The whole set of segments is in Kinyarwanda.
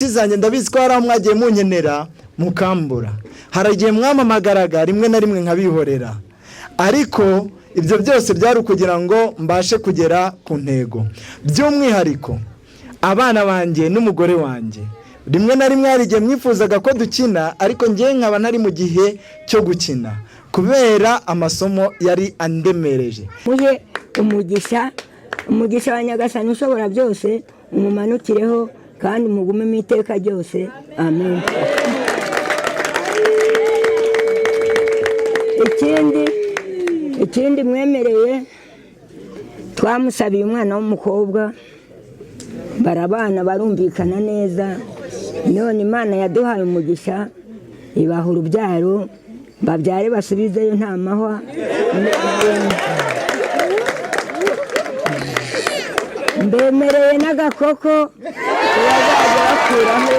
Tizanye ndabizi ko hari mwagiye munyenera mukambura. Haragiye mwamamagaraga rimwe na rimwe nkabihorera. Ariko ibyo byose byari kugira ngo mbashe kugera ku ntego. By'umwihariko abana banjye n'umugore wanjye. Rimwe na rimwe harigiye mwifuzaga ko dukina ariko ngiye nkaba ntari mu gihe cyo gukina kubera amasomo yari andemereje. Muhe umugisha wa Nyagasani ushobora byose umumanukireho kandi mugume mu iteka ryose. Amen. Ikindi mwemereye twamusabiye umwana w'umukobwa barabana barumvikana neza none Imana yaduhaye umugisha ibaha urubyaro babyare basubizeyo nta mahwa. Mbemereye n'agakoko bazaza bakuraho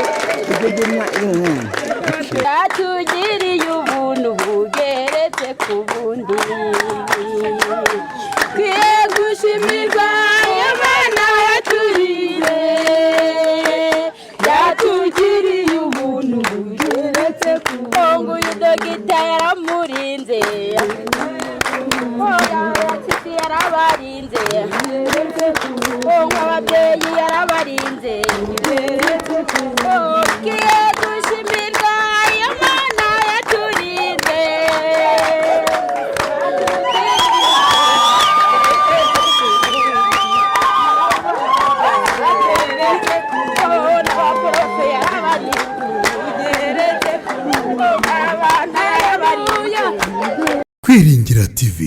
igidimwa inkunga. Yatugiriye ubuntu bugeretse ku bundi kwiye gushimirwa Imana yaturire. Yatugiriye ubuntu bugeretse ku bundi uyu dogita yaramurinze yatsi yarabarinze ababyeyi yarabarinze kiye gushimirwa Imana yaturinze. Kwiringira TV,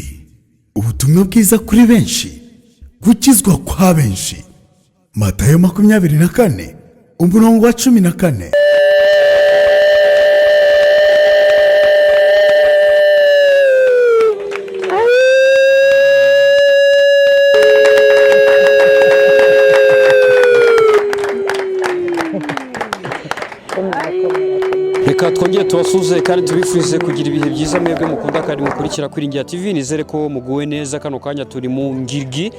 ubutumwa bwiza kuri benshi, gukizwa kwa benshi. Matayo 24 umurongo wa 14. Reka twongere tubasuze kandi tubifurize kugira ibihe byiza mwebwe mukunda kandi mukurikira Kwiringira TV. Nizere ko muguwe neza kano kanya turi mu ngirgi.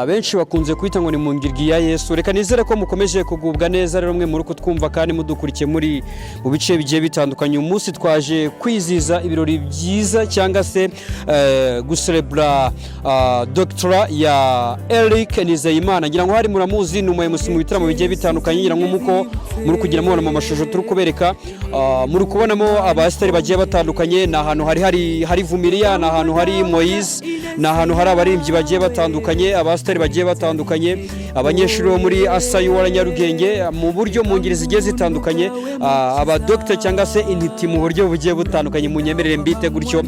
Benshi bakunze kwita ngo ni mu ngirgi ya Yesu. Reka nizere ko mukomeje kugubwa neza rero mwe muri kutwumva kandi mudukurikiye muri mu bice bigiye bitandukanye. Umunsi twaje kwiziza ibirori byiza cyangwa se gucelebra doctora ya Eric Nizeyimana. Ngira ngo hari muramuzi ni umuyobozi mu bitaramo bigiye bitandukanye. Ngira ngo muko muri kugira mubona mu mashusho turi kubereka muri kubonamo abasitari bagiye batandukanye. Na ahantu hari Vumiriya, na ahantu hari Moise, na ahantu hari abaririmbyi bagiye batandukanye, abasitari bagiye batandukanye, abanyeshuri bo muri ICYO wa Nyarugenge mu buryo mu ngiri zigiye zitandukanye, aba doctor cyangwa se intiti mu buryo bugiye butandukanye. Munyemerere mbite gutyo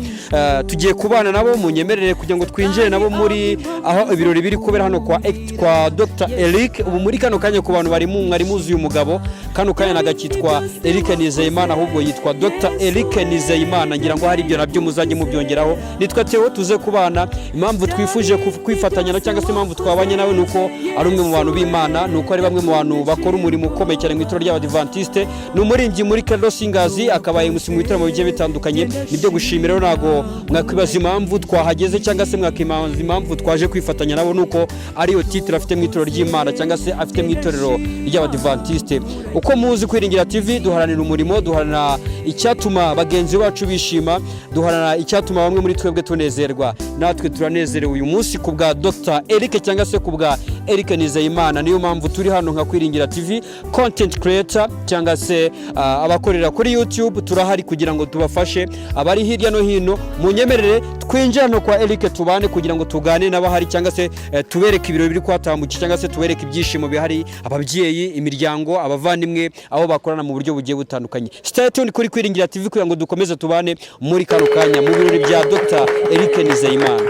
tugiye kubana nabo, munyemerere kugira ngo twinjire nabo muri aho ibirori biri kubera hano kwa Dr. Eric. Ubu muri kano kanya ku bantu bari mwari muzi uyu mugabo, kano kanya nagakitwa Eric Nizeyimana ahubwo yitwa Dr. Eric Nizeyimana. Ngira ngo hari ibyo nabyo muzajye mubyongeraho. Nitwa Theo, tuze kubana. Impamvu twifuje kwifatanya cyangwa se impamvu twabanye nawe nuko ari umwe mu bantu b'Imana, nuko ari bamwe mu bantu bakora umurimo ukomeye cyane mu itorero ry'Abadventiste. Ni umurimbyi muri Kero Singers, akabaye mu bitaramo bigiye bitandukanye. Nibyo gushimira nago mwakwibaza impamvu twahageze cyangwa se mwakimanza impamvu twaje kwifatanya nabo, nuko ariyo titre afite mu itorero ry'Imana cyangwa se afite mu itorero ry'Abadventiste. Uko muzi Kwiringira TV duharanira umurimo, duharana icyatuma bagenzi bacu bishima, duharana icyatuma bamwe muri twebwe tunezerwa. Natwe turanezerewe uyu munsi kubwa Dr. Eric cyangwa se kubwa Eric Nizeyimana. Niyo mpamvu turi hano nka Kwiringira TV content creator cyangwa se abakorera kuri YouTube. Turahari kugira ngo tubafashe abari hirya no hino. Munyemerere twinjira no kwa Eric tubane kugira ngo tugane n'abahari cyangwa se tubereke ibiro biri kwatambuka cyangwa se tubereke ibyishimo bihari, ababyeyi, imiryango, abavandimwe aho bakorana mu buryo bugiye butandukanye. Stay tuned kuri Kwiringira TV kugira ngo dukomeze tubane muri kano kanya mu birori bya Dr. Eric Nizeyimana.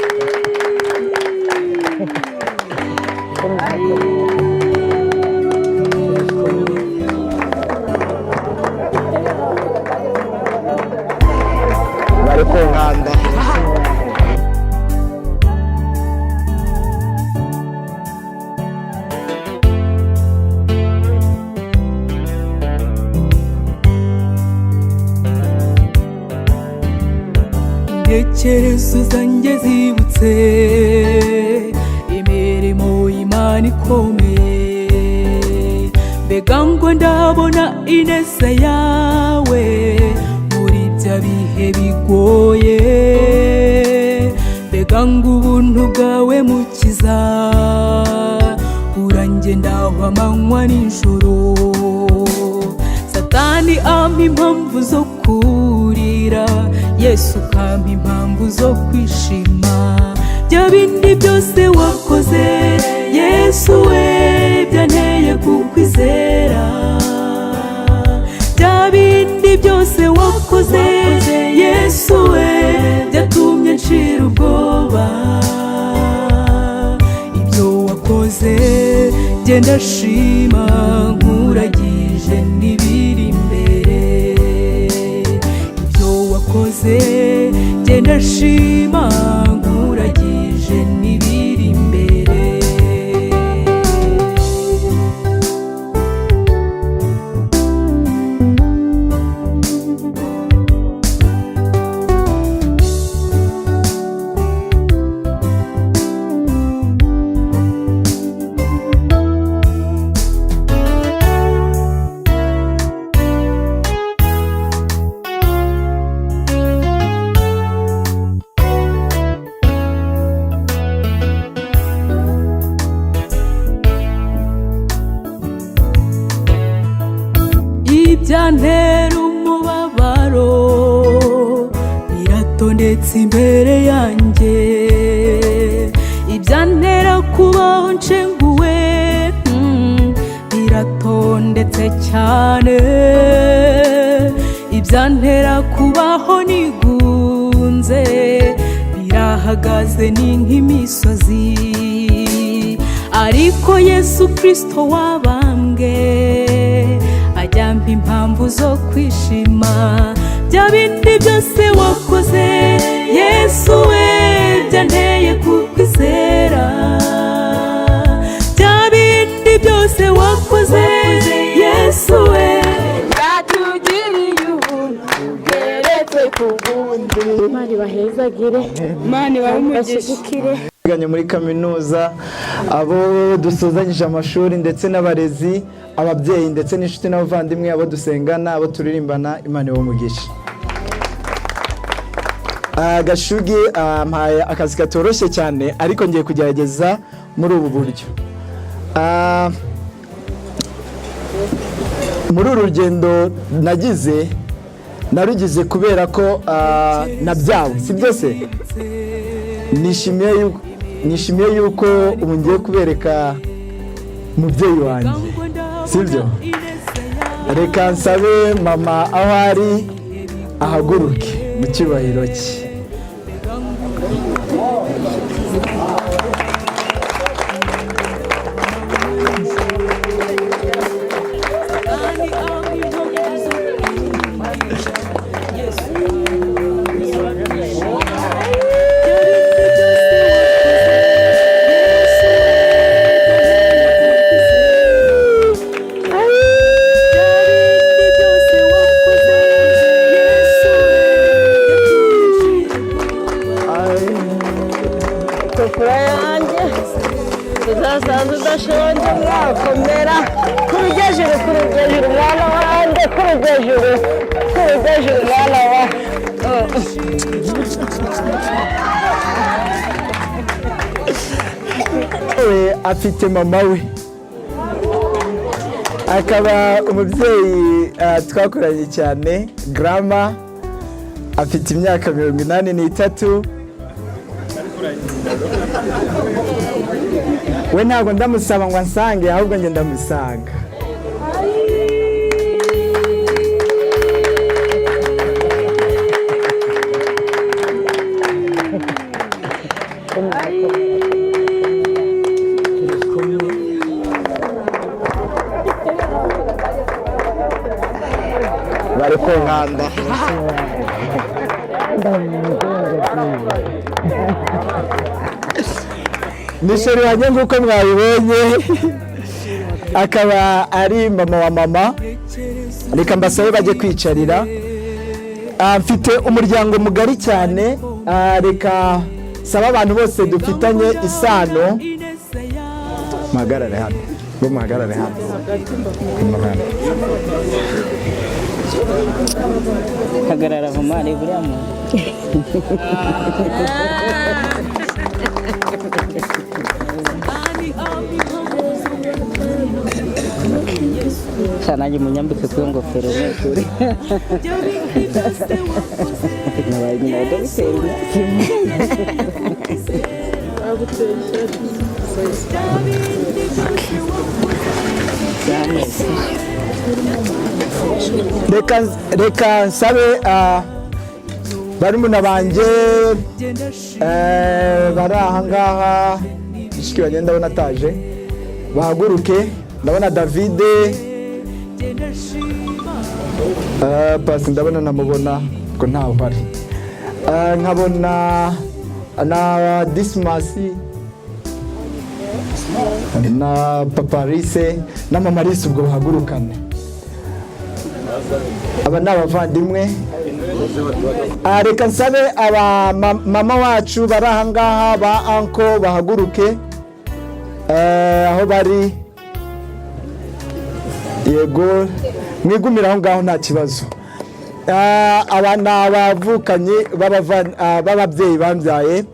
Bari ku nkanda. Intekerezo zanjye zibutse imirimo y'Imana ikomeye, mbega ngo ndabona ineza yawe muri bya bihe bigoye, mbega ngo ubuntu bwawe mukiza urangendaho amanywa n'ijoro. Satani ampa impamvu zo kurira, Yesu kampa impamvu zo kwishima. Bya bindi byose wakoze Yesu we byanteye kukwizera, bya bindi byose wakoze Yesu we byatumye nshira ubwoba. Ibyo wakoze genda shima nkuragije n'ibiri imbere, ibyo wakoze genda shima nkuragije n'ibiri imbere. Ibyantera umubabaro biratondetse imbere yanjye, ibyantera kubaho nshenguwe biratondetse cyane, ibyantera kubaho nigunze birahagaze ni nk'imisozi. Ariko Yesu Kristo wabambwe ajyampa impamvu zo kwishima. Bya bindi byose wakoze Yesu we byanteye kukwizera, bya bindi byose wakoze Yesu we batugiriye ubuntu bugeretse ku bundi. Mani bahezagire, mani bahumugishikire. Twiganye muri kaminuza, abo dusuzanyije amashuri ndetse n'abarezi, ababyeyi ndetse n'inshuti n'abavandimwe, abo dusengana, abo turirimbana, Imana ibumugisha. Gashugi mpaye akazi katoroshye cyane, ariko ngiye kugerageza muri ubu buryo. Muri uru rugendo narugize kubera ko nabyawe, si byose. Nishimiye yuko ubu ngiye kubereka umubyeyi wanjye, sibyo? Reka nsabe mama aho ari ahaguruke mu cyubahiro cye. Afite mama we, akaba umubyeyi twakoranye cyane, grandma, afite imyaka 83. We ntabwo ndamusaba ngo ansange, ahubwo njye ndamusanga. Bari ku nkanda. Nisheri wanjye nk'uko mwabibonye, akaba ari mama wa mama. Reka mbasabe bajye kwicarira. Mfite umuryango mugari cyane, reka saba abantu bose dufitanye isano magarare hano. bo muhagarare hano hagarara vumare buriya mu Sananya munyambike ku ngofero n'ukuri nabaye nyina wa dogiteri reka nsabe barumuna banje bari ahangaha ishiki bagenda ndabona ataje bahaguruke. Ndabona Davide pasi ndabona namubona ko ntaho hari, nkabona na Dismasi na Paparise na Mamarise ubwo bahagurukane. Aba ni abavandimwe. Reka nsabe aba mama wacu bari ahangaha ba anko bahaguruke aho bari. Yego mwigumira aho ngaho nta kibazo. Aba ni abavukanye b'ababyeyi bambyaye.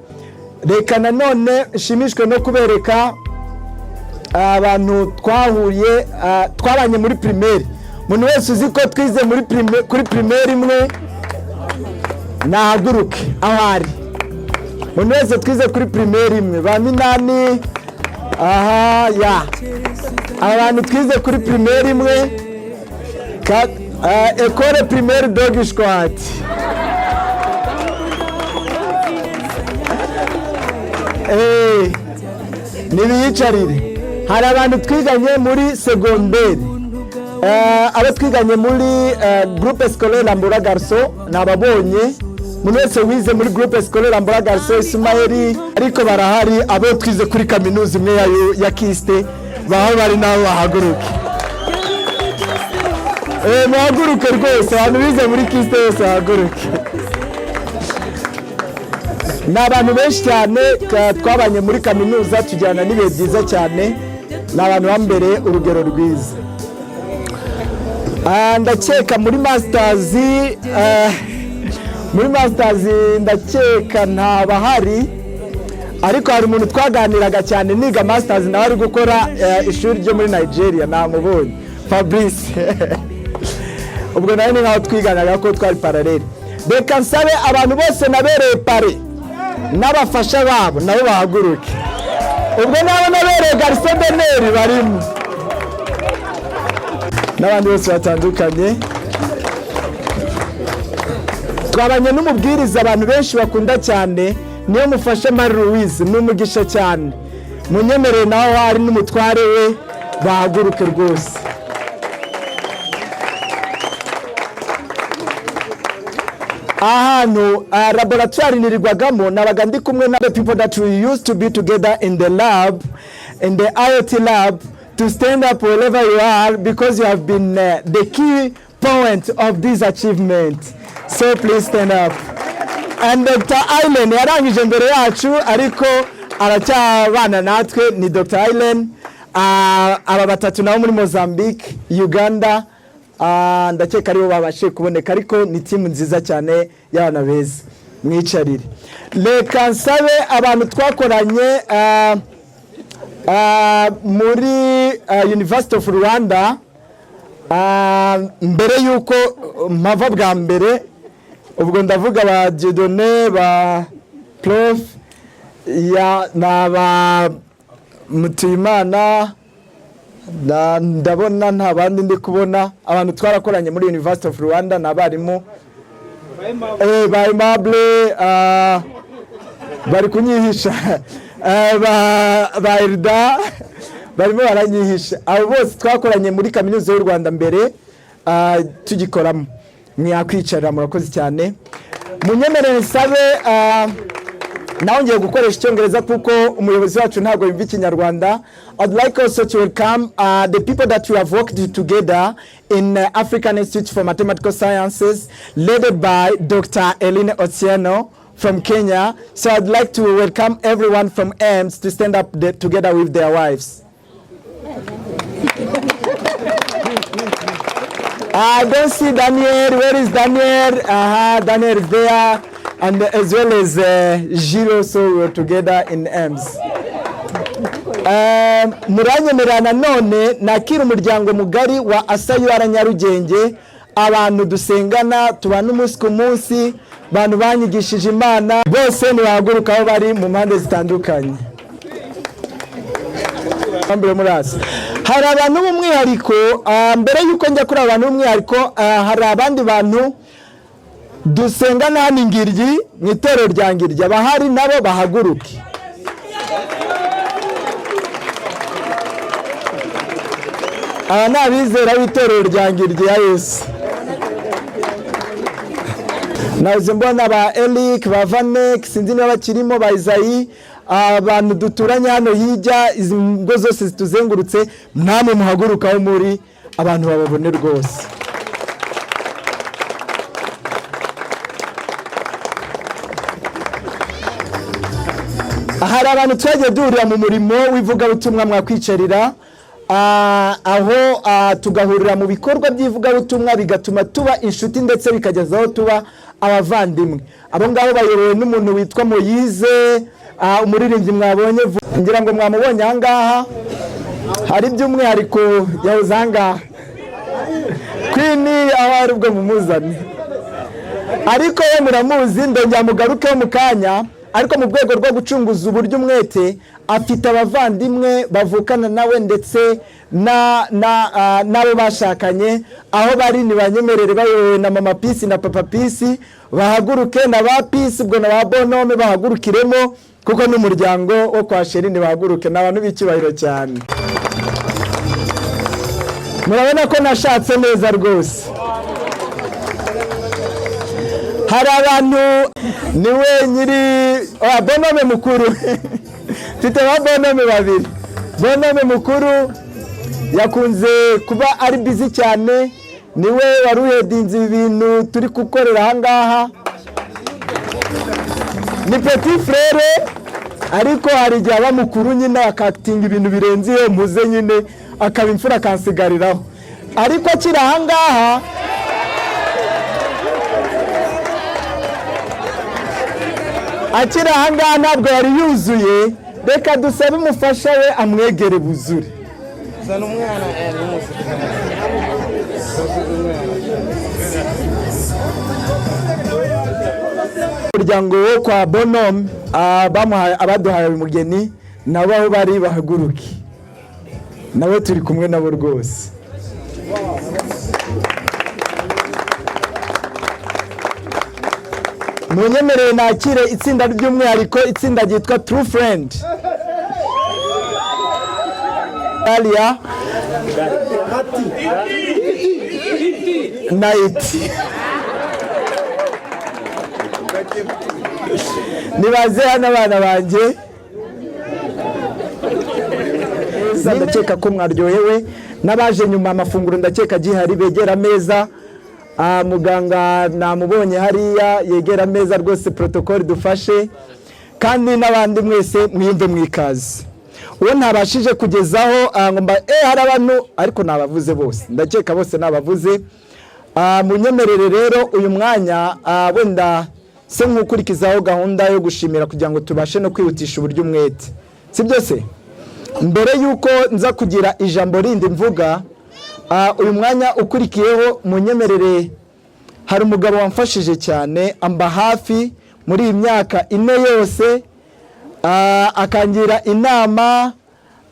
Reka nanone nshimishwe no kubereka abantu twahuye twabanye muri primaire. Umuntu wese uzi ko twize kuri primaire imwe nahaguruke aho ari. Umuntu wese twize kuri primaire imwe ba Minani aha ya abantu twize kuri primaire imwe école primaire d'Ogishwat. Nibiyicarire. Hari abantu twiganye muri secondaire, abo twiganye muri groupe scolaire Lambura Garso nababonye. Umuntu wese wize muri groupe scolaire Lambura Garso Ismaili, ariko barahari abo twize kuri kaminuza imwe ya Kiste baho bari nabo bahaguruke. Muhaguruke rwose, abantu bize muri Kiste bose bahaguruke. Ni abantu benshi cyane twabanye muri kaminuza tujyana n'ibihe byiza cyane. Ni abantu bambere urugero rwiza. Ndakeka muri masters ndakeka ntabahari, ariko hari umuntu twaganiraga cyane niga masters nawe ari gukora ishuri ryo muri Nigeria namubonye Fabrice. Ubwo nawe ni nkaho twiganaga ko twari parallel. Reka nsabe abantu bose nabereye pare n'abafasha babo nabo bahaguruke. Ubwo nabo nabereye Garso Beneri barimo n'abandi bose batandukanye. Twabanye n'umubwiriza abantu benshi bakunda cyane, niyo mufashe Marie Louise, n'umugisha cyane. Munyemerere naho hari n'umutware we bahaguruke rwose. Ahantu laboratoire nirirwagamo nabaga ndi kumwe na the people that we used to be together in the lab, in the IoT lab, to stand up wherever you are because you have been the key point of this achievement. So please stand up. And Dr. Arin yarangije mbere yacu ariko aracyabana natwe ni Dr. Arin. Aba batatu nabo muri Mozambique, Uganda, ndakeka aribo babashe kuboneka, ariko ni timu nziza cyane y'abana beza. Mwicarire. Reka nsabe abantu twakoranye muri University of Rwanda mbere yuko mpava bwa mbere. Ubwo ndavuga ba Dieudonné, ba Prof ya naba Mutimana, ndabona nta bandi ndi kubona. Abantu twarakoranye muri University of Rwanda n'abarimu ba Aimable bari kunyihisha, ba Irda barimo baranyihisha. Abo bose twakoranye muri kaminuza y'u Rwanda mbere tugikoramo. Mwakwicara murakoze cyane. Munyemerere nsabe nawe ngiye gukoresha icyongereza kuko umuyobozi wacu ntabwo yumva ikinyarwanda. I'd like also to welcome the people that we have worked together in African Institute for Mathematical Sciences, led by Dr. Eline Otieno from Kenya. So I'd like to welcome everyone from AIMS to stand up together with their wives. I don't see Daniel. Where is Daniel? Daniel is there, and as well as Jiro, so we're together in EMS. Muranyemerana none nakira umuryango mugari wa Asayura Nyarugenge, abantu dusengana tubana umunsi ku munsi, bantu banyigishije Imana bose nibahaguruka aho bari mu mpande zitandukanye. Hari abantu b'umwihariko, mbere yuko njya kuri abantu b'umwihariko, hari abandi bantu dusengana hano Ngiryi mu itorero rya Ngiryi, abahari nabo bahaguruke. Aba ni abizera b'itorero rya Ngiryi ya Yesu. Naze mbona ba Eric, ba Vanek, sinzi niba bakirimo, ba Isayi, abantu duturanye hano hirya, izi ngo zose zituzengurutse, namwe muhagurukaho muri, abantu bababone rwose. Hari abantu twagiye duhurira mu murimo w'ivugabutumwa mwakwicarira, aho tugahurira mu bikorwa by'ivugabutumwa bigatuma tuba inshuti ndetse bikagezaho tuba abavandimwe. Abo ngabo bayobowe n'umuntu witwa Moyize, umuririmbyi mwabonye, ngira ngo mwamubonye aha ngaha. Hari by'umwihariko yahoze aha ngaha Queen, aho ari ubwo mumuzane, ariko we muramuzi, ndongera mugarukeho mu kanya. Ariko mu rwego rwo gucunguza uburyo umwete, afite abavandimwe bavukana nawe ndetse nabo bashakanye, aho bari nibanyemerere bayobowe na Mama Peace na Papa Peace, bahaguruke na ba Peace ubwo na ba Bonome bahagurukiremo, kuko n'umuryango wo kwa Sheri bahaguruke, n'abantu b'icyubahiro cyane. Murabona ko nashatse neza rwose. Hari abantu niwe nyiri Bonome mukuru mfite ba Bonome babiri. Bonome mukuru yakunze kuba ari busy cyane, niwe waruhedinze ibintu turi gukorera aha ngaha. Ni petit frère, ariko hari igihe aba mukuru nyine akatinga ibintu birenze iyo muze nyine akaba imfura akansigariraho. Ariko akiri aha ngaha, akiri aha ngaha ntabwo yari yuzuye, reka dusabe umufasha we amwegere buzure. Zana umwana umuryango wo kwa Bonome, abaduhaye umugeni nabo aho bari bahaguruke, nawe turi kumwe nabo rwose. Munyemerere nakire itsinda ry'umwihariko, itsinda ryitwa True Friend. Alia Night. Nibaze hano abana banje, ndakeka ko mwaryohewe, n'abaje nyuma amafunguro ndakeka gihari begera meza. Muganga namubonye hariya yegera meza rwose, protocol dufashe, kandi n'abandi mwese mwiyumve mwikaze. Uwo ntabashije kugezaho ngomba hari abantu ariko nabavuze bose, ndakeka bose nabavuze. Munyemerere rero uyu mwanya wenda se nkukurikizaho gahunda yo gushimira kugira ngo tubashe no kwihutisha uburyo umwete, si byose. Mbere yuko nza kugira ijambo rindi mvuga, uyu mwanya ukurikiyeho munyemerere, hari umugabo wamfashije cyane, amba hafi muri iyi myaka 4 yose, akangira inama,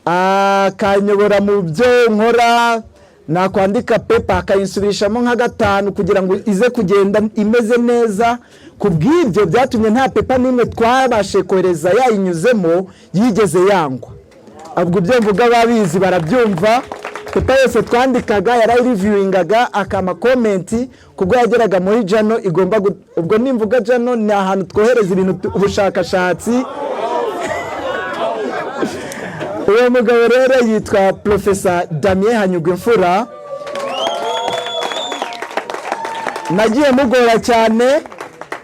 akanyobora mu byo nkora, nakwandika pepa akayinsubirishamo nka 5 kugira ngo ize kugenda imeze neza. Kubw'ibyo byatumye nta pepa nimwe twabashe kohereza yayinyuzemo yigeze yangwa. Abwo byo mvuga babizi barabyumva. Pepa yose twandikaga yarayireviewingaga akama comment, kubwo yageraga muri jano igomba ubwo nimvuga jano ni ahantu twohereza ibintu ubushakashatsi. Uwo mugabo rero yitwa Professor Damien Hanyugwimfura. Nagiye mugora cyane,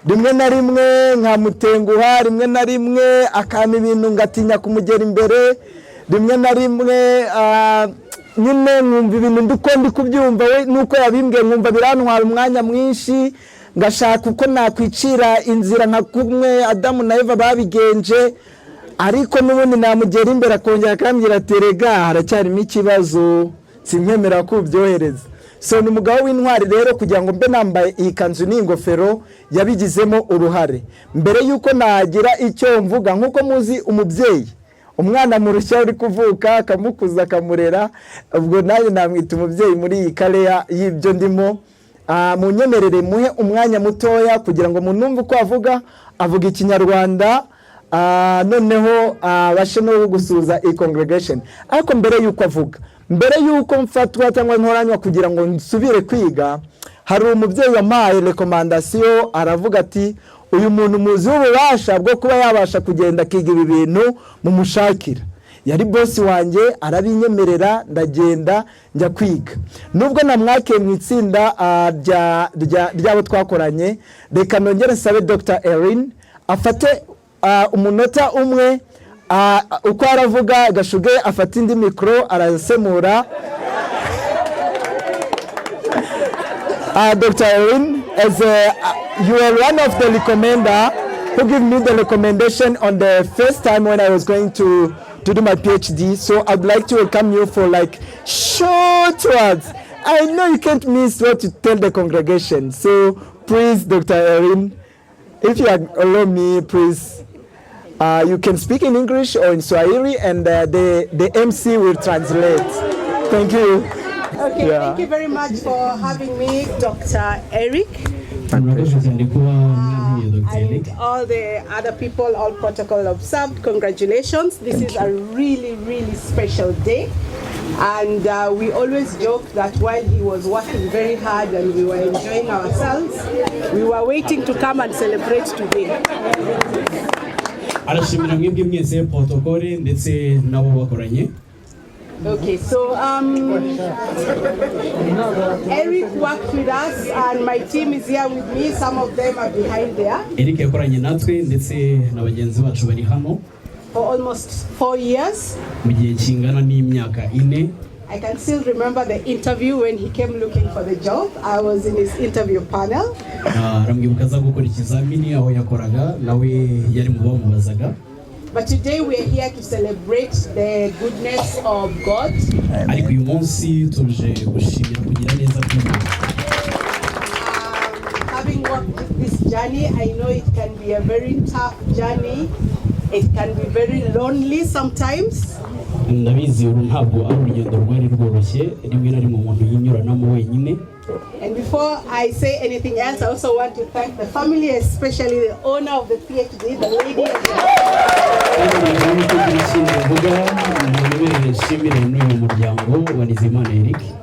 rimwe na rimwe nkamutenguha, rimwe na rimwe akama ibintu ngatinya kumugera imbere, rimwe na rimwe nyine nkumva ibintu ndi kubyumva we nuko yabimbwiye nkumva birantwara umwanya mwinshi ngashaka uko nakwicira inzira nka kumwe Adamu na Eva babigenje ariko n'ubundi namugera imbere akongera akambwira ati rega haracyarimo ikibazo sinkemera ko ubyohereza. So ni umugabo w'intwari rero kugira ngo mbe nambaye iyi kanzu n'ingofero yabigizemo uruhare. Mbere yuko nagira icyo mvuga nkuko muzi umubyeyi umwana murushya uri kuvuka akamukuza akamurera ubwo nayo namwita umubyeyi muri iyi karea y'ibyo ndimo. Munyemerere muhe umwanya mutoya kugira ngo munumve uko avuga ikinyarwanda noneho bashe no gusuza iyi congregation. Ariko mbere yuko avuga mbere yuko mfatwa cyangwa ntoranywa kugira ngo nsubire kwiga hari umubyeyi wampaye recommendation aravuga ati uyu muntu muzi ububasha bwo kuba yabasha kugenda kiga ibi bintu mumushakira. Yari boss wanjye arabinyemerera ndagenda njya kwiga. Nubwo namwakeye mu itsinda ryabo twakoranye reka nongere sabe Dr. Arin afate umunota umwe uko aravuga gashuge afata indi mikro arasemura. Dr. Arin, as you are one of the recommender who gave me the recommendation on the first time when I was going to do my PhD. So I'd like to welcome you for like short words. I know you can't miss what to tell the congregation. So please, Dr. Arin, if you allow me, please, you can speak in English or in Swahili and the MC will translate. Thank you. Okay, thank you very much for having me, Dr. Eric. And all the other people, all protocol observed. Congratulations. This is a really, really special day. And we always joke that while he was working very hard and we were enjoying ourselves, we were waiting to come and celebrate today. Okay, so Eric worked with us and my team is here with me. Some of them are behind there. For almost 4 years. I can still remember the interview when he came looking for the job. I was in his interview panel. But today we are here to celebrate the goodness of God. Having walked this journey, I know it can be a very tough journey. It can be very lonely sometimes. And before I say anything else, I also want to thank the family, especially the owner of the PhD, the lady.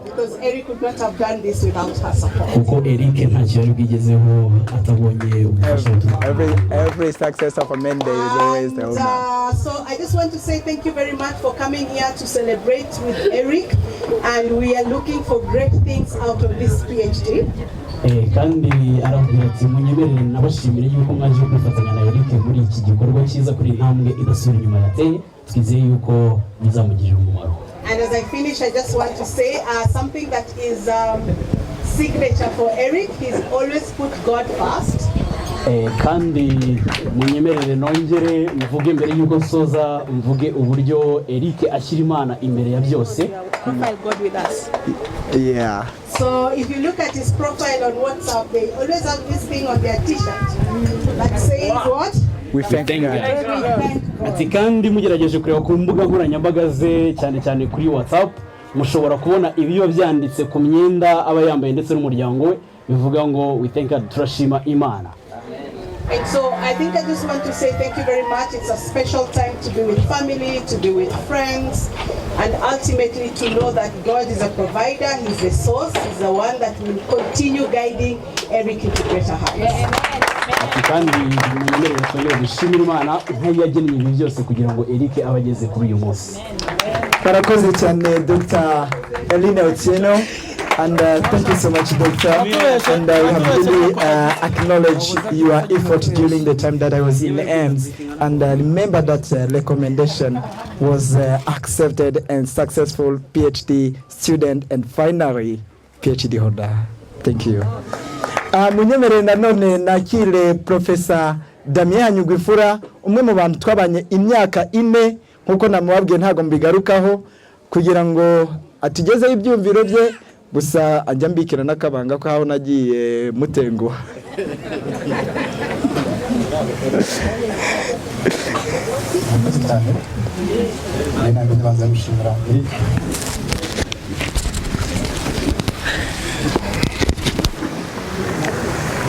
Because Eric could not have done this without her support. Every success of a mandate is always the owner. So I just want to say thank you very much for coming here to celebrate with Eric, and we are looking for great things out of this PhD. kandi arabwira ati munyemerere nabashimire yuko mwaje kwifatanya na Eric muri iki gikorwa cyiza kuri intambwe idasubira inyuma yateye twizeye yuko bizamugirira umumaro. And as I finish, I just want to say something that is signature for Eric. He's always put God first. Kandi munyemerere nongere mvuge mbere yuko soza mvuge uburyo Eric ashyira Imana imbere ya byose. Profile God with us. Yeah. So if you look at his profile on WhatsApp, they always have this thing on their t-shirt that says what? We thank God. Ati kandi mugerageje kureba ku mbuga nkoranyambaga ze cyane cyane kuri WhatsApp mushobora kubona ibiyo byanditse ku myenda aba yambaye ndetse n'umuryango we bivuga ngo we thank God, turashima Imana. And so I think I just want to say thank you very much. It's a special time to be with family, to be with friends, and ultimately to know that God is a provider, He's the source, He's the one that will continue guiding Eric into greater heights. Ati kandi munyemerere twongere gushimira Imana nk'iyagennye ibintu byose kugira ngo Eric abageze kuri uyu munsi. Barakoze cyane Dr. Elina Otieno. And thank you so much, Doctor. And we have really acknowledged your effort during the time that I was in AIMS. And remember that recommendation was accepted and successful PhD student and finally PhD holder. Thank you. Munyemerere nanone nakire Professor Daman Nyugwifura, umwe mu bantu twabanye imyaka 4 nkuko namubabwiye ntago mbigarukaho kugira ngo atugezeho ibyumviro bye, gusa ajya mbikira n'akabanga ko aho nagiye mutenguha.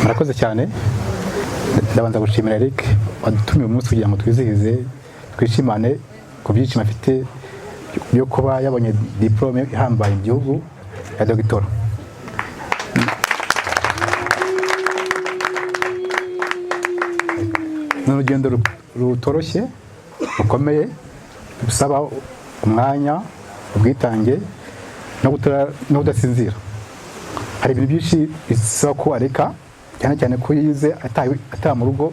Murakoze cyane. Ndabanza gushimira Eric wadutumiye umunsi kugira ngo twizihize twishimane ku byishimo afite byo kuba yabonye diplome ihambaye igihugu ya Dr. N'urugendo rutoroshye rukomeye bisaba umwanya, ubwitange no kudasinzira. Hari ibintu byinshi bisaba ko areka, cyane cyane ko yize ataha mu rugo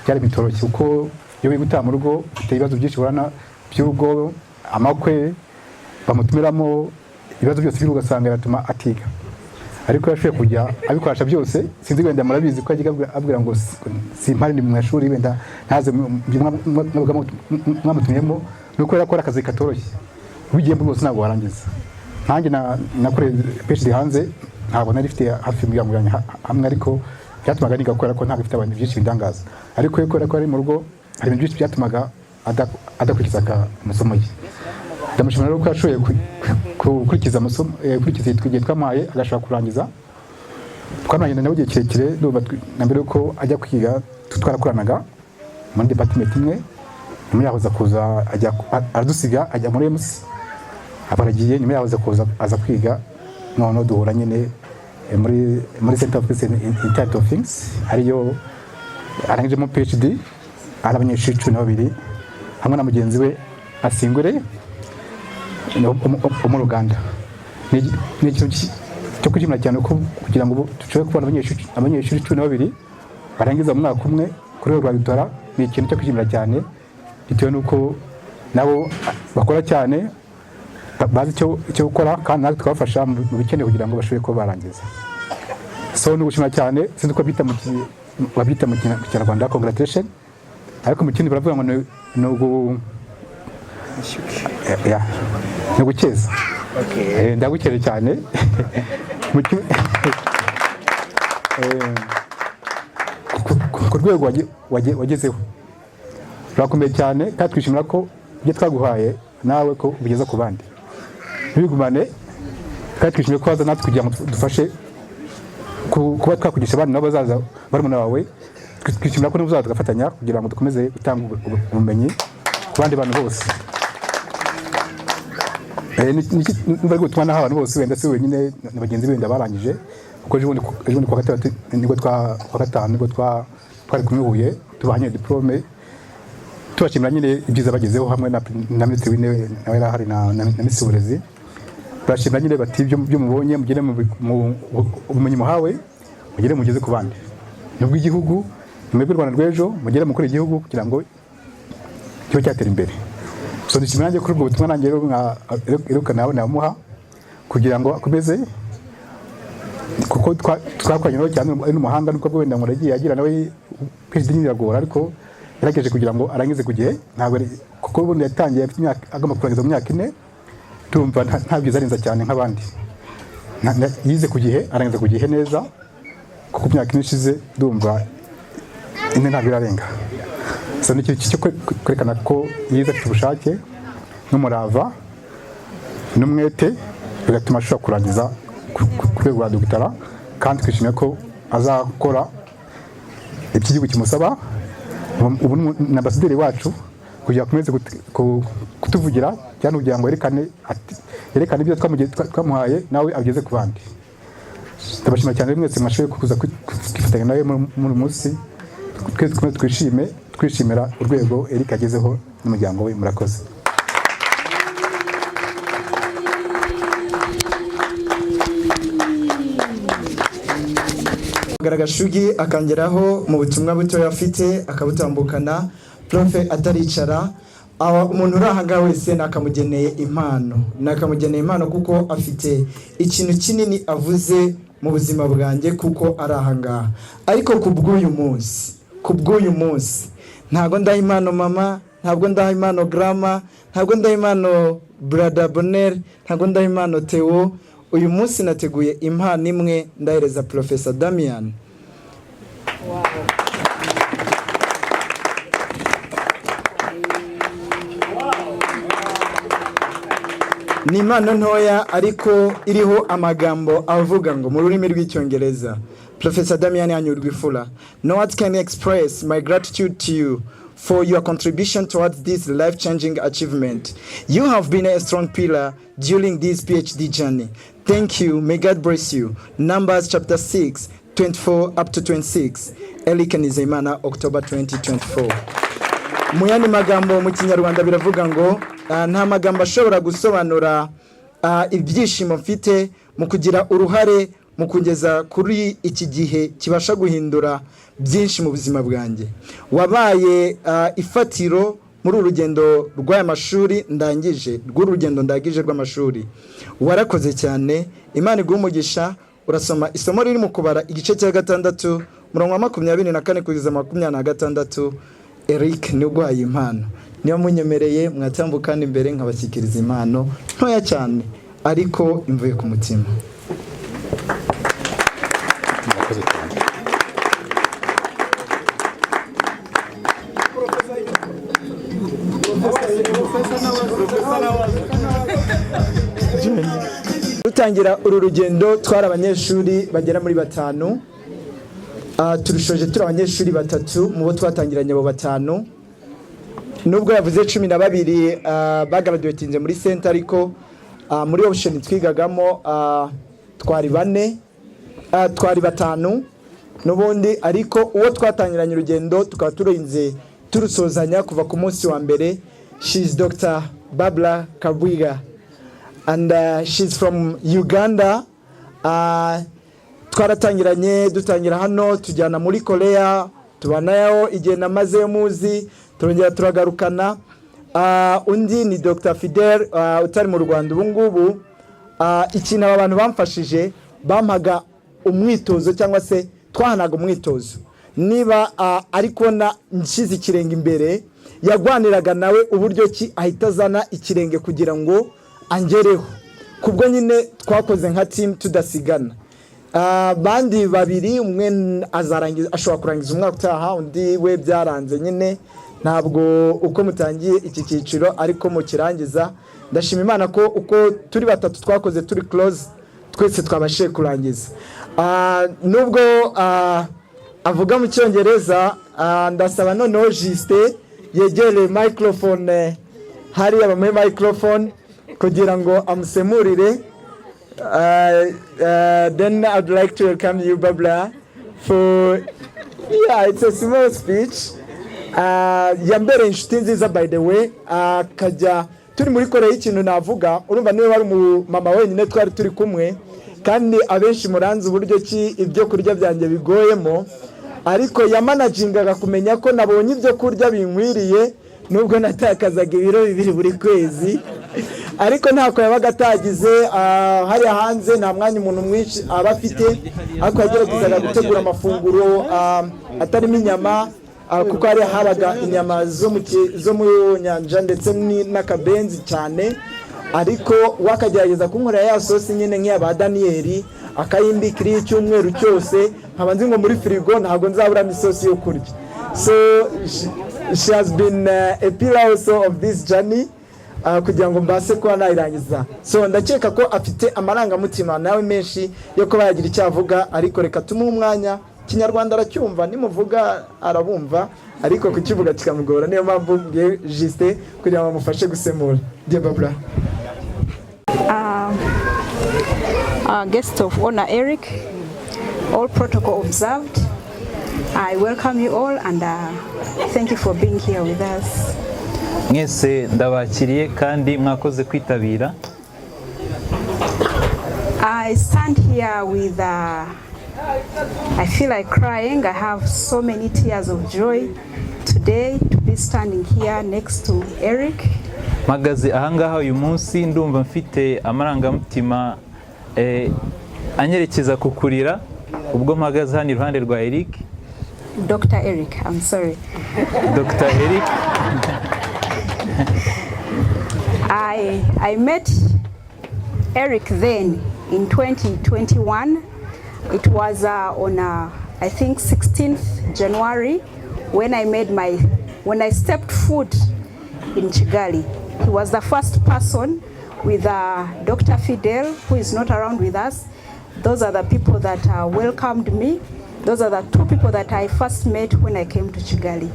byari bitoroshye kuko iyo wiga utaha mu rugo ufite ibibazo byinshi urana by'urugo, amakwe bamutumiramo ibibazo byose by'urugo ugasanga biratuma atiga. Ariko yashoboye kujya abikoresha byose, sinzi wenda murabizi ko yagiye abwira ngo simpari ni mu mashuri wenda ntaze mwamutumyemo, nuko yarakora akazi katoroshye bigiye mu rwose ntabwo warangiza. Nanjye nakoreye PhD hanze ntabwo nari mfite hafi y'umuryango hamwe, ariko byatumaga niga gukora ko ntabwo ifite abantu byinshi bindangaza. Ariko yekora ko ari mu rugo hari ibintu byinshi byatumaga adakurikiza amasomo ye. Ndamushimira ko yashoboye gukurikiza amasomo, gukurikiza igihe twamaye agashaka kurangiza. Twamaranye nawe igihe kirekire na mbere yuko ajya kwiga twarakoranaga muri department imwe, nyuma yahoza kuza ajya aradusiga ajya muri MC abaragiye, nyuma yahoza kuza aza kwiga none duhura nyine muri Center of Internet of Things ariyo arangije mu PhD ari abanyeshuri 12 hamwe na mugenzi we Asingure mu Ruganda. Ni ikintu cyo kwishimira cyane ko kugira ngo dushobore kubona abanyeshuri 12 barangiza mu mwaka umwe kuri rwa Dr. Ni ikintu cyo kwishimira cyane bitewe nuko nabo bakora cyane, bazi icyo gukora kandi natwe twabafasha mu bikenewe kugira ngo bashobore kuba barangiza. So ni gushimira cyane, sinzi ko bita mu Kinyarwanda congratulation, ariko mu kindi baravuga ngo ni gukeza. Ndagukere cyane ku rwego wagezeho urakomeye cyane, kandi twishimira ko ibyo twaguhaye nawe ko ubigeza ku bandi. Ntibigumane, kandi twishimiye ko waza natwe kugira ngo dufashe kuba twakugisha abandi nabo bazaza barumuna bawe. Twishimira ko n'uzaza tugafatanya kugira ngo dukomeze gutanga ubumenyi ku bandi bantu bose. Niba ari gutuma n'abantu bose wenda si wenyine na bagenzi be wenda barangije, kuko ejo kwa gatatu nibwo kwa gatanu nibwo twari kumwihuye tubanye diplome. Tubashimira nyine ibyiza bagezeho hamwe na Minisitiri w'Intebe nawe yarahari na Minisitiri w'Uburezi. Turashimira nyine bati ibyo mubonye mugire mu ubumenyi muhawe mugire mugeze ku bandi. Nubwo igihugu mwebwe Rwanda rw'ejo mugire mukora igihugu kugira ngo cyo cyatera imbere. So ndishimira nje kuri ubwo butumwa nanjye eruka nawe namuha kugira ngo akomeze, kuko twakoranye nawe cyane n'umuhanga, nuko wenda ngo yagiye agira nawe PhD n'iragora, ariko yarageje kugira ngo arangize ku gihe. Ntabwo kuko ubundi yatangiye afite imyaka agomba kurangiza mu myaka 4, tumva nta byiza arinza cyane nk'abandi. Yize ku gihe arangiza ku gihe neza, kuko imyaka 4 ishize ndumva ine ntabwo irarenga. So ni cyo kwerekana ko yize afite ubushake n'umurava n'umwete, bigatuma ashobora kurangiza ku rwego rwa dogitara. Kandi twishimiye ko azakora iby'igihugu kimusaba. Ubu ni ambasaderi wacu kugira akomeze kutuvugira cyane kugira ngo yerekane ibyo twamuhaye nawe ageze ku bandi. Ndabashimira cyane mwese mwashoboye kuza kwifatanya nawe muri munsi. Twese twishimira urwego Eric agezeho n'umuryango we. Murakoze. Gashugi akangeraho mu butumwa buto yafite akabutambukana profe ataricara umuntu urahaga wese nakamugeneye impano kuko afite ikintu kinini avuze mu buzima bwanjye kuko arahanga ariko kubw'uyu munsi ntago ndaha impano mama, ntabwo ndaha impano grandma, ntabwo ndaha impano brother Bonner, ntabwo ndaha impano Theo. Uyu munsi nateguye impano imwe ndahereza Professor Damian. Ni impano ntoya ariko iriho amagambo avuga ngo mu rurimi rw'icyongereza. Professor Damian Anyurwifula, no words can express my gratitude to you for your contribution towards this life-changing achievement. You have been a strong pillar during this PhD journey. Thank you. May God bless you. Numbers chapter 6, 24 up to 26. Elikaniza Imana, October 2024. Muyani magambo mu Kinyarwanda biravuga ngo nta magambo ashobora gusobanura ibyishimo mfite mu kugira uruhare mu kugeza kuri iki gihe kibasha guhindura byinshi mu buzima bwanjye. Wabaye ifatiro muri urugendo rw'aya mashuri ndangije rw'amashuri. Warakoze cyane. Imana iguhe umugisha. Urasoma isomo riri mu kubara igice cya 6 murongo wa 24 kugeza 26. Eric nugwaye impano. Niyo munyemereye mwatambukana imbere nkabashyikiriza impano ntoya cyane ariko imvuye ku mutima. Dutangira uru rugendo twari abanyeshuri bagera muri 5. Turushoje turi abanyeshuri 3 mu bo twatangiranye abo 5. Nubwo yavuze 12 bagraduatinze muri center ariko muri option twigagamo twari 5 nubundi ariko uwo twatangiranye urugendo tukaba turinze turusozanya kuva ku munsi wa mbere. She's Dr. Babla Kabwiga and she's from Uganda. Twaratangiranye dutangira hano tujyana muri Korea tubanayo igihe namaze muzi turongera turagarukana. Undi ni Dr. Fidel utari mu Rwanda ubu ngubu. Ikintu abantu bamfashije bampaga umwitozo cyangwa se twahanaga umwitozo niba ariko na nshize ikirenge imbere yagwaniraga nawe uburyo ki ahita zana ikirenge kugira ngo angereho. Kubwo nyine twakoze nka team tudasigana. Bandi babiri umwe azarangiza ashobora kurangiza umwaka utaha undi we byaranze nyine ntabwo uko mutangiye iki cyiciro ariko mu kirangiza. Ndashima Imana ko uko turi 3 twakoze turi close twese twabashe kurangiza. Nubwo avuga mu cyongereza ndasaba noneho Juste yegere microphone hari abamuhe microphone kugira ngo amusemurire. Then I'd like to welcome you Babla for it's a small speech. Yambere inshuti nziza by the way. Kajya turi muri Korea ikintu navuga urumva niwe wari mama wenyine twari turi kumwe kandi abenshi muranze uburyo ki ibyo kurya byanjye bigoyemo ariko yamanagingaga kumenya ko nabonye ibyo kurya binkwiriye nubwo natakazaga ibiro 2 buri kwezi ariko ntako yabaga atagize. Hari hanze nta mwanya umuntu mwinshi aba afite ariko yageragezaga gutegura amafunguro atarimo inyama kuko hari habaga inyama zo mu nyanja ndetse n'akabenzi cyane ariko wakagerageza kunkorera ya sosi nyine nk'aba Daniel akayimbikira icyumweru cyose nkabanze ngo muri frigo ntago nzabura misosi yo kurya. So she has been a pillar also of this journey kugira ngo mbase ko nayirangiza. So ndakeka ko afite amarangamutima nawe menshi yo kuba yagira icyavuga ariko reka tumuhe umwanya. Kinyarwanda aracyumva nimuvuga arabumva ariko kukivuga kikamugora niyo mpamvu ngiye Juste kugira ngo mufashe gusemura. Dear Babla. Guest of honor Eric, all protocol observed. I welcome you all and thank you for being here with us. Mwese ndabakiriye kandi mwakoze kwitabira. I stand here with I feel like crying. I have so many tears of joy today to be standing here next to Eric. Magaze ahangaha uyu munsi ndumva mfite amarangamutima anyerekeza kukurira ubwo mpagaze hano iruhande rwa Eric. Dr. Eric, I'm sorry. Dr. Eric. I met Eric then in 2021. It was on I think 16th January when I stepped foot in Kigali. He was the first person with Dr. Fidel, who is not around with us. Those are the people that welcomed me. Those are the two people that I first met when I came to Kigali.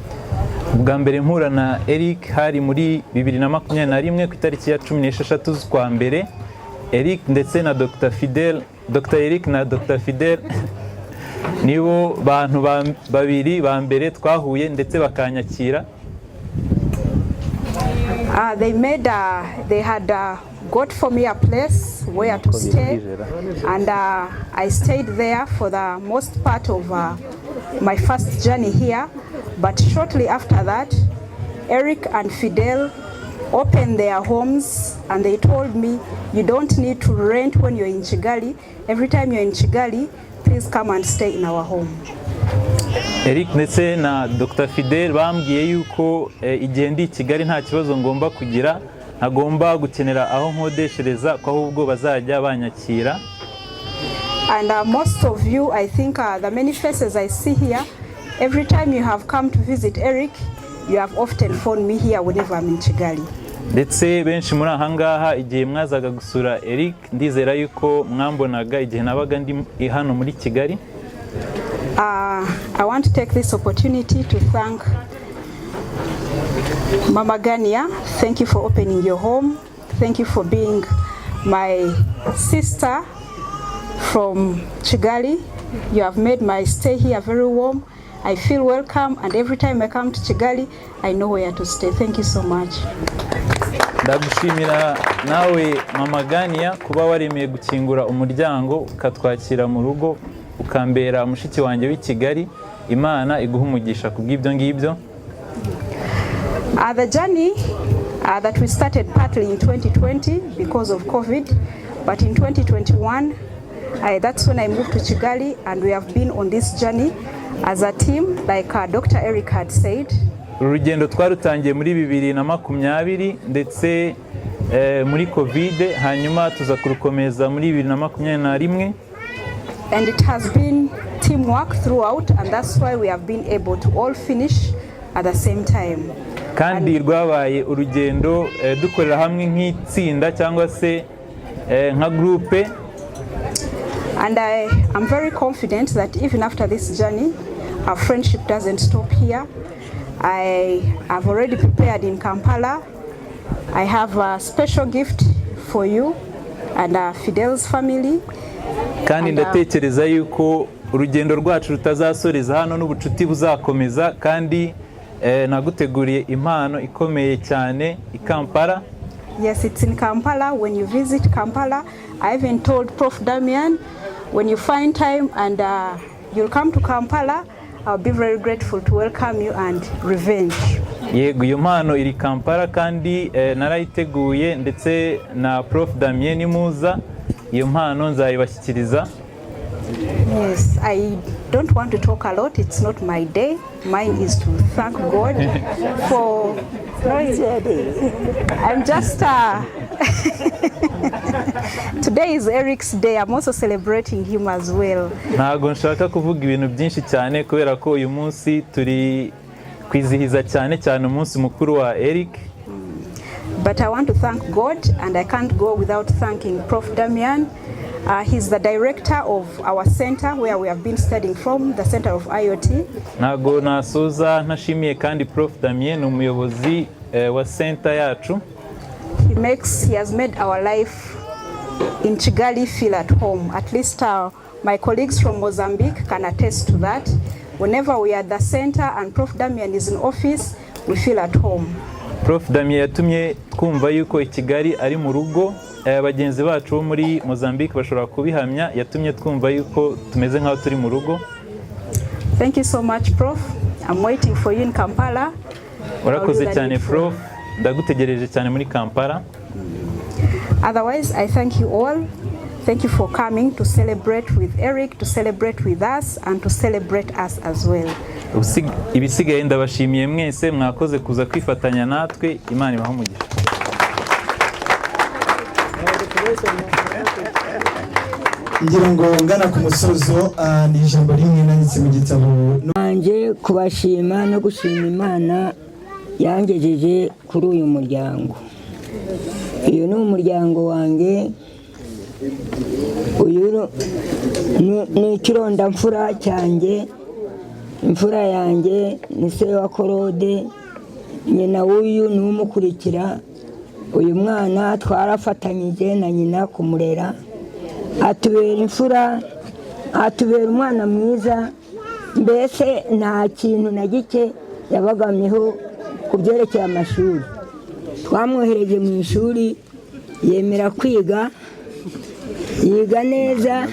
Ubwa mbere mpura na Eric hari muri 2021 ku itariki ya 16 z'ukwa mbere. Eric ndetse na Dr. Fidel, Dr. Eric na Dr. Fidel nibo bantu babiri ba mbere twahuye ndetse bakanyakira. They had got for me a place where to stay, and I stayed there for the most part of my first journey here. But shortly after that, Eric and Fidel opened their homes and they told me, you don't need to rent when you're in Kigali. Every time you're in Kigali, please come and stay in our home. Eric ndetse na Dr. Fidel bambwiye yuko igihe ndi Kigali nta kibazo ngomba kugira, ntagomba gukenera aho nkodeshereza ko ahubwo bazajya banyakira. And most of you, I think the many faces I see here, every time you have come to visit Eric, you have often phoned me here whenever I'm in Kigali. Ndetse benshi muri ahangaha igihe mwazaga gusura Eric ndizera yuko mwambonaga igihe nabaga ndi hano muri Kigali. I want to take this opportunity to thank Mama Gania. Thank you for opening your home. Thank you for being my sister from Kigali. You have made my stay here very warm. I feel welcome, and every time I come to Kigali, I know where to stay. Thank you so much. Ndagushimira nawe Mama Gania kuba waremeye gukingura umuryango ukatwakira mu rugo ukambera mushiki wanjye w'i Kigali. Imana iguha umugisha kubw'ibyo ngibyo. The journey that we started partly in 2020 because of COVID, but in 2021, that's when I moved to Kigali, and we have been on this journey as a team, like Dr. Eric had said. Urugendo twarutangiye muri 2020 ndetse muri COVID, hanyuma tuza kurukomeza muri 2021. And it has been teamwork throughout, and that's why we have been able to all finish at the same time. Kandi rwabaye urugendo dukorera hamwe nk'itsinda cyangwa se nka groupe. And I am very confident that even after this journey, our friendship doesn't stop here. I have already prepared in Kampala. I have a special gift for you and Fidel's family. Kandi ndatekereza yuko urugendo rwacu rutazasoreza hano n'ubucuti buzakomeza, kandi naguteguriye impano ikomeye cyane i Kampala. Yes, it's in Kampala. When you visit Kampala, I even told Prof. Daman, when you find time and you'll come to Kampala, I'll be very grateful to welcome you and revenge. Yego, iyo mpano iri Kampala kandi narayiteguye ndetse na Prof. Daman muza iyo mpano nzayibashyikiriza. Yes, I don't want to talk a lot. It's not my day. Mine is to thank God for. I'm just. Today is Eric's day. I'm also celebrating him as well. Ntago nshaka kuvuga ibintu byinshi cyane kubera ko uyu munsi turi kwizihiza cyane cyane umunsi mukuru wa Eric. But I want to thank God, and I can't go without thanking Prof. Daman. He's the director of our center where we have been studying from, the Center of IoT. Ntago nasoza ntashimiye kandi Prof. Daman umuyobozi wa center yacu. He has made our life in Kigali feel at home. At least my colleagues from Mozambique can attest to that. Whenever we are at the center and Prof. Daman is in office, we feel at home. Prof. Daman yatumye twumva yuko i Kigali ari mu rugo, bagenzi bacu bo muri Mozambique bashobora kubihamya yatumye twumva yuko tumeze nk'aho turi mu rugo. Thank you so much, Prof. I'm waiting for you in Kampala. Urakoze cyane Prof, ndagutegereje cyane muri Kampala. Otherwise, I thank you all. Thank you for coming to celebrate with Eric, to celebrate with us, and to celebrate us as well. Ibisigaye ndabashimiye mwese mwakoze kuza kwifatanya natwe. Imana ibahe umugisha. ngira ngo ngana ku musozo ni ijambo rimwe nanditse mu gitabo nanje kubashima no gushima Imana yangejeje kuri uyu muryango. Uyu ni umuryango wanjye, uyu ni ikironda mfura cyanjye. Imfura yanjye ni se wa Korode, nyina w'uyu ni umukurikira. Uyu mwana twarafatanyije na nyina kumurera, atubera imfura, atubera umwana mwiza. Mbese nta kintu na gike yabagamyeho ku byerekeye amashuri. Twamwohereje mu ishuri, yemera kwiga, yiga neza,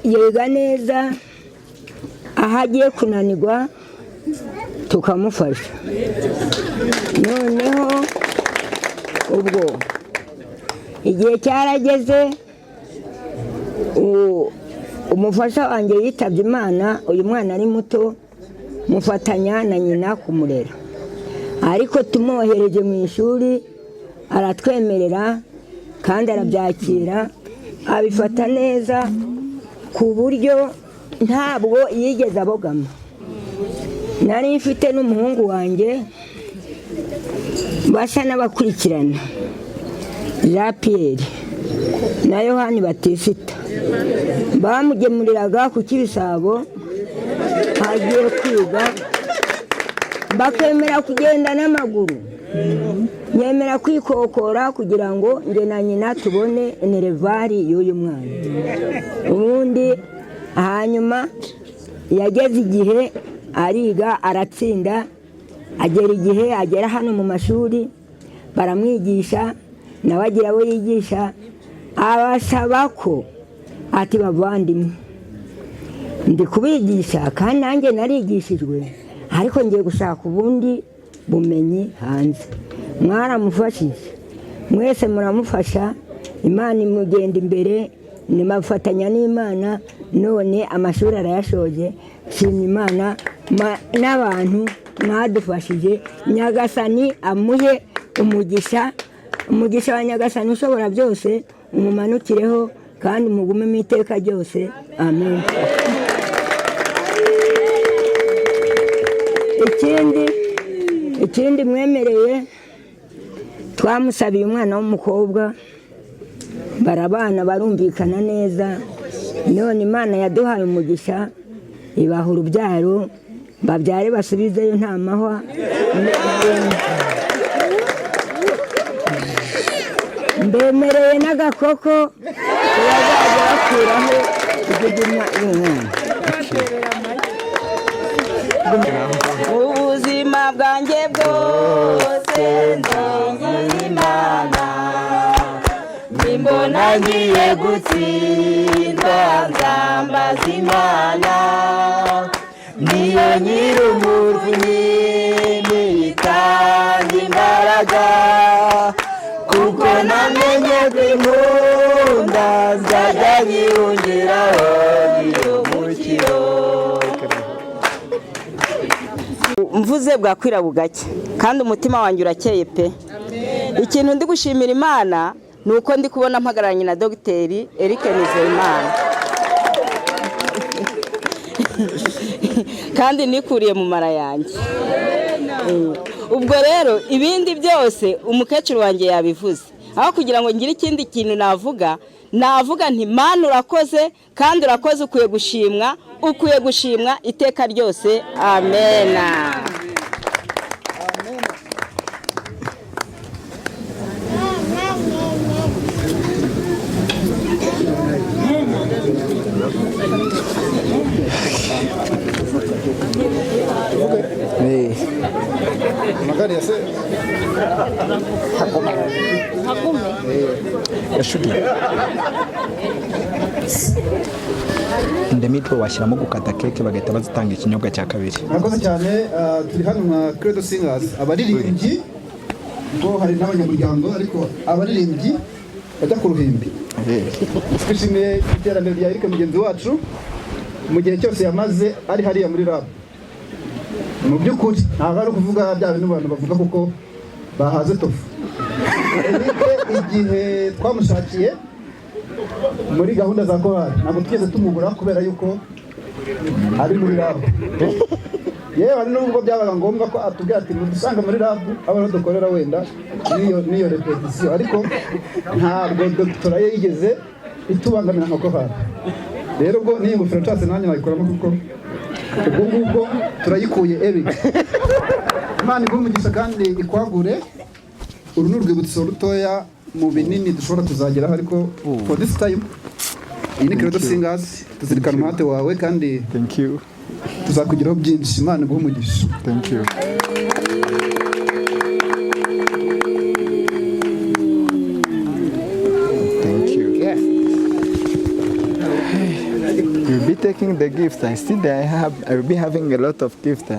yiga neza. Aho agiye kunanirwa tukamufasha. Noneho ubwo igihe cyarageze, umufasha wanjye yitabye Imana. Uyu mwana ari muto, mufatanya na nyina kumurera, ariko tumwohereje mu ishuri aratwemerera kandi arabyakira, abifata neza ku buryo ntabwo yigeze abogama. Nari mfite n'umuhungu wanjye basa n'abakurikirana, Jean Pierre na Yohani Batisita, bamugemuriraga ku Kibisabo hagiye kwiga, bakemera kugenda n'amaguru, yemera kwikokora kugira ngo nge na nyina tubone enerevari y'uyu mwana. Ubundi hanyuma yageze igihe ariga aratsinda, agera igihe agera hano mu mashuri baramwigisha, nawe agira abo yigisha, abasaba ko ati bavandimwe ndi kubigisha kandi nanjye narigishijwe, ariko ngiye gushaka ubundi bumenyi hanze. Mwaramufashije, mwese muramufasha, Imana imugenda imbere, nimafatanya n'Imana. None amashuri arayashoje, shima Imana n'abantu mwadufashije. Nyagasani amuhe umugisha, umugisha wa Nyagasani ushobora byose umumanukireho kandi umugume mu iteka ryose. Amen. Ikindi mwemereye, twamusabiye umwana w'umukobwa, barabana barumvikana neza. None Imana yaduhaye umugisha, ibaha urubyaro, babyare basubizeyo nta mahwa. Mbemereye n'agakoko bazajya bakuraho igigima y'umwana. Ubuzima bwanjye bwose ndengera Imana, nimbona ngiye gutsindwa nzambaza Imana. Niyo nyir'umuvunyi nitanga imbaraga, kuko namenye bw'inkunda nzajya nyirungiraho niyo mukiro. Mvuze bwakwira bugake kandi umutima wanjye urakeye pe. Ikintu ndi gushimira Imana nuko ndi kubona mpagararanye na Dogiteri Eric Nizeyimana kandi nikuriye mu mara yanjye. Ubwo rero ibindi byose umukecuru wanjye yabivuze, aho kugira ngo ngire ikindi kintu navuga nti Mana urakoze kandi urakoze, ukwiye gushimwa iteka ryose. Amena. Magari ya se. yashugiye ndemitwe washyiramo gukata keke bagahita bazitanga ikinyobwa cya kabiri. Murakoze cyane. Turi hano nka Credo Singers, abaririmbyi ko hari n'abanyamuryango ariko abaririmbyi bajya ku ruhimbi. Twishimiye iterambere rya Eric mugenzi wacu mu gihe cyose yamaze ari hariya muri rap. Mu by'ukuri ntabwo ari ukuvuga bya bintu abantu bavuga kuko bahaze tofu. Eric igihe twamushakiye muri gahunda za korali ntabwo twigeze tumubura kubera yuko ari muri rap. Yewe hari n'ubwo byabaga ngombwa ko atubwira ati mudusanga muri rap aba dukorera wenda niyo repetition, ariko ntabwo doctora ye yigeze itubangamira nka korali. Rero ubwo niyo ngofero nshatse nanjye nayikoramo kuko ubwo ngubwo turayikuye Eric. Imana igumugisha kandi ikwagure. Uru ni urwibutso rutoya mu binini dushobora kuzageraho, ariko for this time iyi ni Credo Singers, tuzirikana umuhate wawe kandi tuzakugiraho byinshi. Imana iguhe umugisha. Thank you. Yeah. You'll be taking the gift. I see that I will be having a lot of gifts.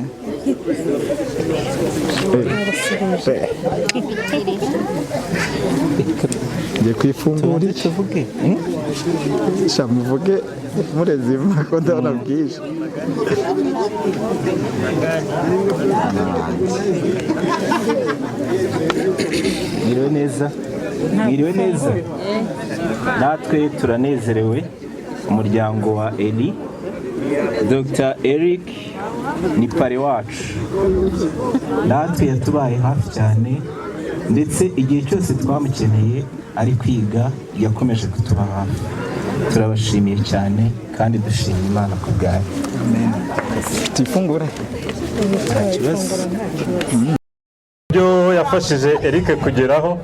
Ngiye kwifungura tuvuge shamuvuge murezima ko ndabona bwije. Mwiriwe neza. Natwe turanezerewe, umuryango wa Eli. Dr. Eric ni pare wacu, natwe yatubaye hafi cyane, ndetse igihe cyose twamukeneye ari kwiga yakomeje kutuba hafi. Turabashimiye cyane kandi dushimira Imana ku bwayo. Amen. Tifungura. Byo yafashije Eric kugeraho,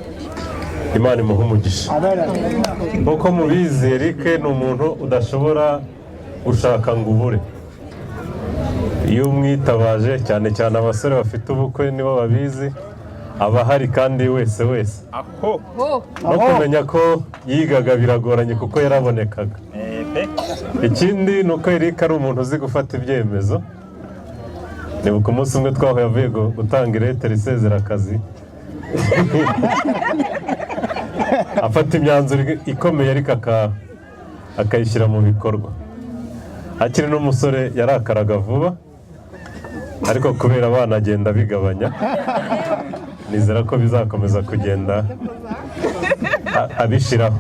Imana imuhe umugisha. Nk'uko mubizi Eric ni umuntu udashobora gushaka ngo ubure. Iyo umwitabaje cyane cyane abasore bafite ubukwe nibo babizi, aba hari kandi wese no kumenya ko yigaga biragoranye kuko yarabonekaga. Ikindi ni uko Eric ari umuntu uzi gufata ibyemezo. Nibuka umunsi umwe twaho yavuye gutanga iretera isezera akazi, afata imyanzuro ikomeye ariko akayishyira mu bikorwa. Akiri n'umusore yarakaraga vuba, ariko kubera abana agenda bigabanya. Nizera ko bizakomeza kugenda abishiraho.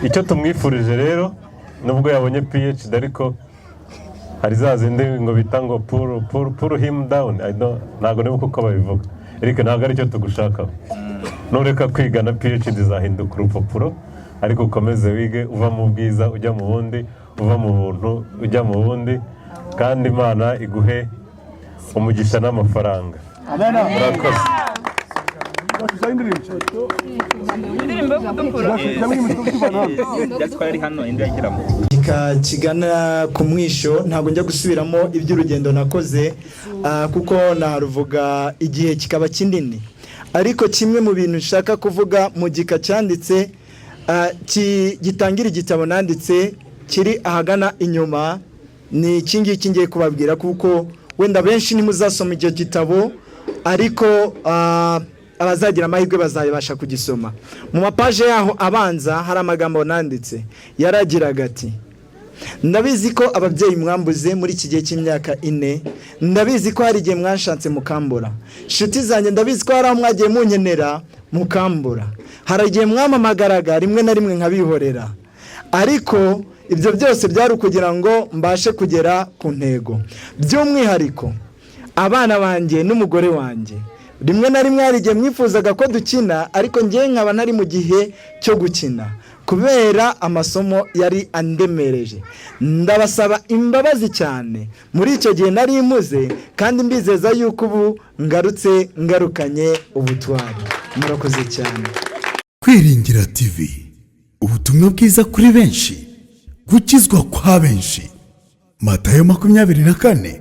Icyo tumwifurije rero, nubwo yabonye PhD ariko hari za zindi ngo bita ngo pull him down. Ntabwo nibuka uko babivuga. Eric ntabwo ari cyo tugushakaho. Nureka kwiga na PhD zahinduka urupapuro, ariko ukomeze wige uva mu bwiza ujya mu bundi, uva mu buntu ujya mu bundi, kandi Imana iguhe umugisha n'amafaranga. Murakoze. Kigana ku mwisho, ntabwo njya gusubiramo iby'urugendo nakoze kuko naruvuga igihe kikaba kinini, ariko kimwe mu bintu nshaka kuvuga mu gika cyanditse gitangira igitabo nanditse kiri ahagana inyuma, ni iki ngiki ngiye kubabwira kuko wenda benshi ntimuzasoma icyo gitabo, ariko abazagira amahirwe bazabasha kugisoma. Mu mapaje yaho abanza hari amagambo nanditse yaragiraga ati: ndabizi ko ababyeyi mwambuze muri iki gihe cy'imyaka 4, ndabizi ko hari igihe mwashatse mukambura, nshuti zanjye ndabizi ko hari aho mwagiye munkenera mukambura, hari igihe mwamamagaraga rimwe na rimwe nkabihorera, ariko ibyo byose byari ukugira ngo mbashe kugera ku ntego. By'umwihariko abana banjye n'umugore wanjye, rimwe na rimwe hari igihe mwifuzaga ko dukina, ariko njye nkaba ntari mu gihe cyo gukina kubera amasomo yari andemereje. Ndabasaba imbabazi cyane, muri icyo gihe nari imuze, kandi mbizeza yuko ubu ngarutse ngarukanye ubutwari. Murakoze cyane. Kwiringira TV, ubutumwa bwiza kuri benshi, gukizwa kwa benshi. Matayo 24:14.